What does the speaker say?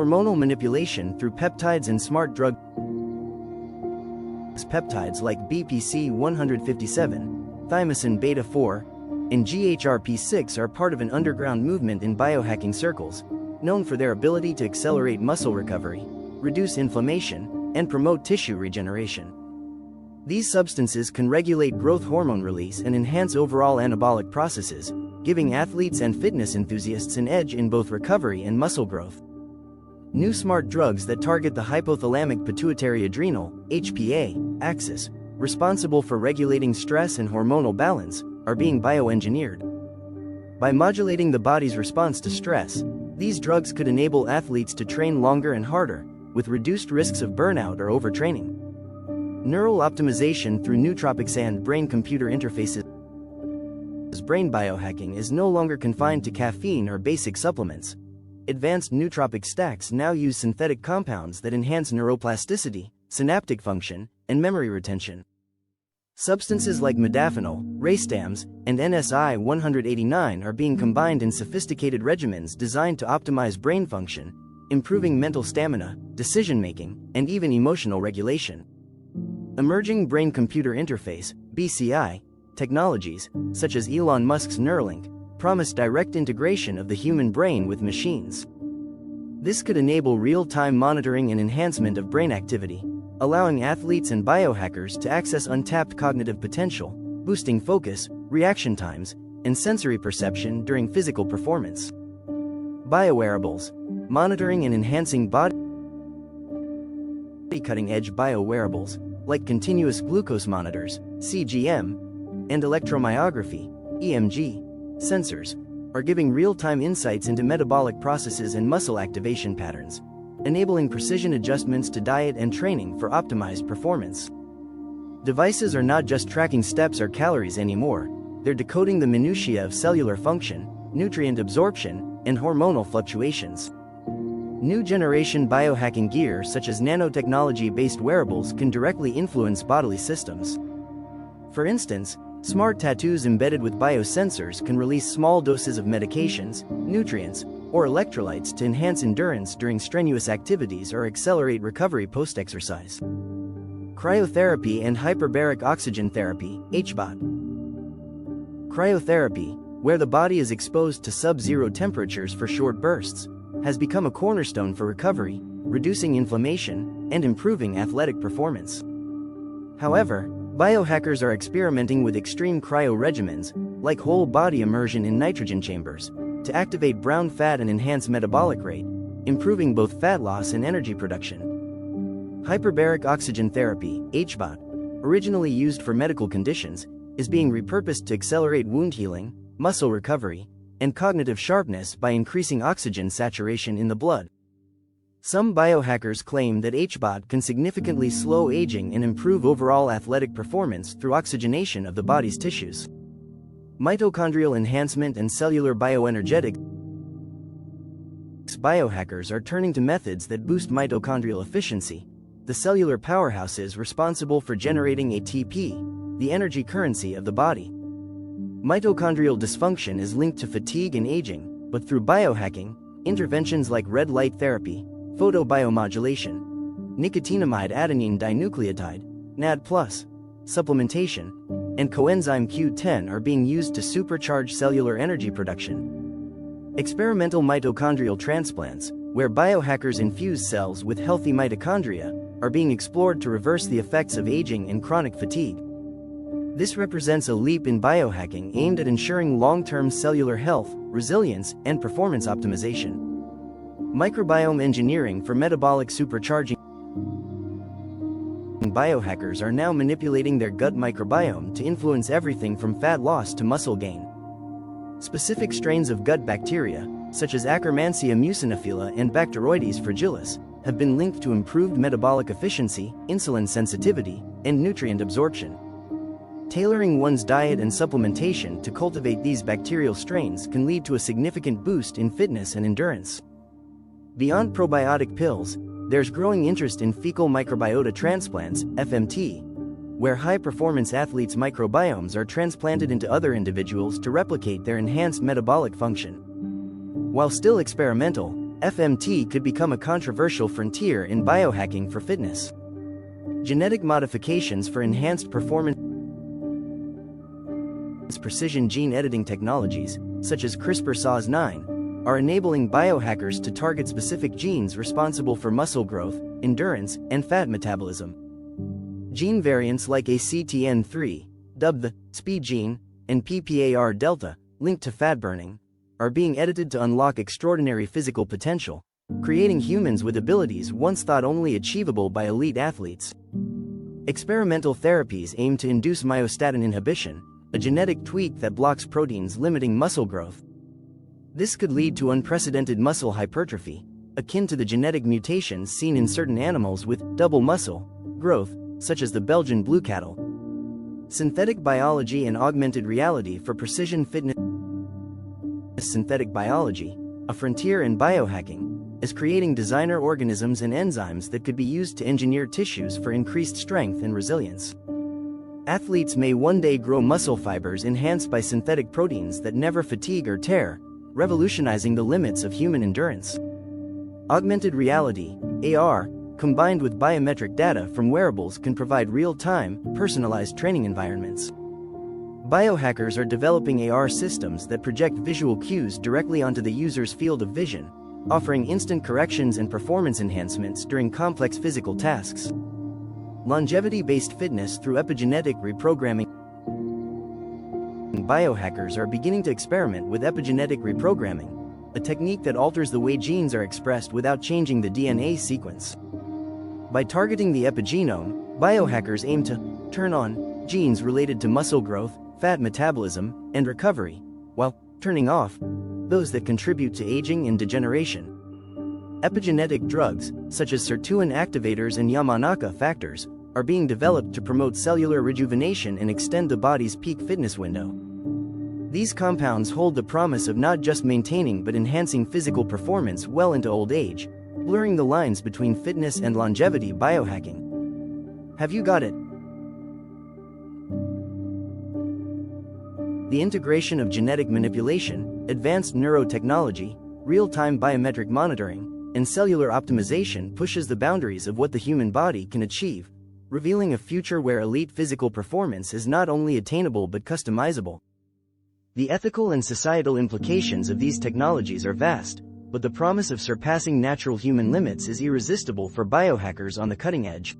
hormonal manipulation through peptides and smart drug peptides like BPC-157, thymosin beta-4, and GHRP6 are part of an underground movement in biohacking circles, known for their ability to accelerate muscle recovery, reduce inflammation, and promote tissue regeneration. These substances can regulate growth hormone release and enhance overall anabolic processes, giving athletes and fitness enthusiasts an edge in both recovery and muscle growth. New smart drugs that target the hypothalamic pituitary adrenal (HPA) axis, responsible for regulating stress and hormonal balance, are being bioengineered. By modulating the body's response to stress, these drugs could enable athletes to train longer and harder, with reduced risks of burnout or overtraining. Neural optimization through nootropics and brain-computer interfaces. Brain biohacking is no longer confined to caffeine or basic supplements. Advanced nootropic stacks now use synthetic compounds that enhance neuroplasticity, synaptic function, and memory retention. Substances like modafinil, racetams, and NSI-189 are being combined in sophisticated regimens designed to optimize brain function, improving mental stamina, decision-making, and even emotional regulation. Emerging brain-computer interface (BCI) technologies, such as Elon Musk's Neuralink, promise direct integration of the human brain with machines. This could enable real-time monitoring and enhancement of brain activity, allowing athletes and biohackers to access untapped cognitive potential, boosting focus, reaction times, and sensory perception during physical performance. Biowearables, monitoring and enhancing body cutting-edge biowearables, like continuous glucose monitors, CGM, and electromyography, EMG, sensors, are giving real-time insights into metabolic processes and muscle activation patterns, enabling precision adjustments to diet and training for optimized performance. Devices are not just tracking steps or calories anymore, they're decoding the minutiae of cellular function, nutrient absorption, and hormonal fluctuations. New generation biohacking gear such as nanotechnology-based wearables can directly influence bodily systems. For instance, smart tattoos embedded with biosensors can release small doses of medications, nutrients, or electrolytes to enhance endurance during strenuous activities or accelerate recovery post-exercise. Cryotherapy and hyperbaric oxygen therapy, HBOT. Cryotherapy, where the body is exposed to sub-zero temperatures for short bursts, has become a cornerstone for recovery, reducing inflammation, and improving athletic performance. However, biohackers are experimenting with extreme cryo regimens, like whole-body immersion in nitrogen chambers, to activate brown fat and enhance metabolic rate, improving both fat loss and energy production. Hyperbaric oxygen therapy, HBOT, originally used for medical conditions, is being repurposed to accelerate wound healing, muscle recovery, and cognitive sharpness by increasing oxygen saturation in the blood. Some biohackers claim that HBOT can significantly slow aging and improve overall athletic performance through oxygenation of the body's tissues. Mitochondrial enhancement and cellular bioenergetics. Biohackers are turning to methods that boost mitochondrial efficiency, the cellular powerhouses responsible for generating ATP, the energy currency of the body. Mitochondrial dysfunction is linked to fatigue and aging, but through biohacking, interventions like red light therapy, photobiomodulation, nicotinamide adenine dinucleotide, NAD+, supplementation, and coenzyme Q10 are being used to supercharge cellular energy production. Experimental mitochondrial transplants, where biohackers infuse cells with healthy mitochondria, are being explored to reverse the effects of aging and chronic fatigue. This represents a leap in biohacking aimed at ensuring long-term cellular health, resilience, and performance optimization. Microbiome engineering for metabolic supercharging. Biohackers are now manipulating their gut microbiome to influence everything from fat loss to muscle gain. Specific strains of gut bacteria, such as Akkermansia muciniphila and Bacteroides fragilis, have been linked to improved metabolic efficiency, insulin sensitivity, and nutrient absorption. Tailoring one's diet and supplementation to cultivate these bacterial strains can lead to a significant boost in fitness and endurance. Beyond probiotic pills, there's growing interest in fecal microbiota transplants, FMT, where high-performance athletes' microbiomes are transplanted into other individuals to replicate their enhanced metabolic function. While still experimental, FMT could become a controversial frontier in biohacking for fitness. Genetic modifications for enhanced performance. Precision gene editing technologies, such as CRISPR-Cas9, are enabling biohackers to target specific genes responsible for muscle growth, endurance, and fat metabolism. Gene variants like ACTN3, dubbed the speed gene, and PPAR delta, linked to fat burning, are being edited to unlock extraordinary physical potential, creating humans with abilities once thought only achievable by elite athletes. Experimental therapies aim to induce myostatin inhibition, a genetic tweak that blocks proteins limiting muscle growth. This could lead to unprecedented muscle hypertrophy, akin to the genetic mutations seen in certain animals with double muscle growth, such as the Belgian blue cattle. Synthetic biology and augmented reality for precision fitness. Synthetic biology, a frontier in biohacking, is creating designer organisms and enzymes that could be used to engineer tissues for increased strength and resilience. Athletes may one day grow muscle fibers enhanced by synthetic proteins that never fatigue or tear, revolutionizing the limits of human endurance. Augmented reality, AR, combined with biometric data from wearables can provide real-time, personalized training environments. Biohackers are developing AR systems that project visual cues directly onto the user's field of vision, offering instant corrections and performance enhancements during complex physical tasks. Longevity-based fitness through epigenetic reprogramming. Biohackers are beginning to experiment with epigenetic reprogramming, a technique that alters the way genes are expressed without changing the DNA sequence. By targeting the epigenome, biohackers aim to turn on genes related to muscle growth, fat metabolism, and recovery, while turning off those that contribute to aging and degeneration. Epigenetic drugs, such as sirtuin activators and Yamanaka factors, are being developed to promote cellular rejuvenation and extend the body's peak fitness window. These compounds hold the promise of not just maintaining but enhancing physical performance well into old age, blurring the lines between fitness and longevity biohacking. Have you got it? The integration of genetic manipulation, advanced neurotechnology, real-time biometric monitoring, and cellular optimization pushes the boundaries of what the human body can achieve, revealing a future where elite physical performance is not only attainable but customizable. The ethical and societal implications of these technologies are vast, but the promise of surpassing natural human limits is irresistible for biohackers on the cutting edge.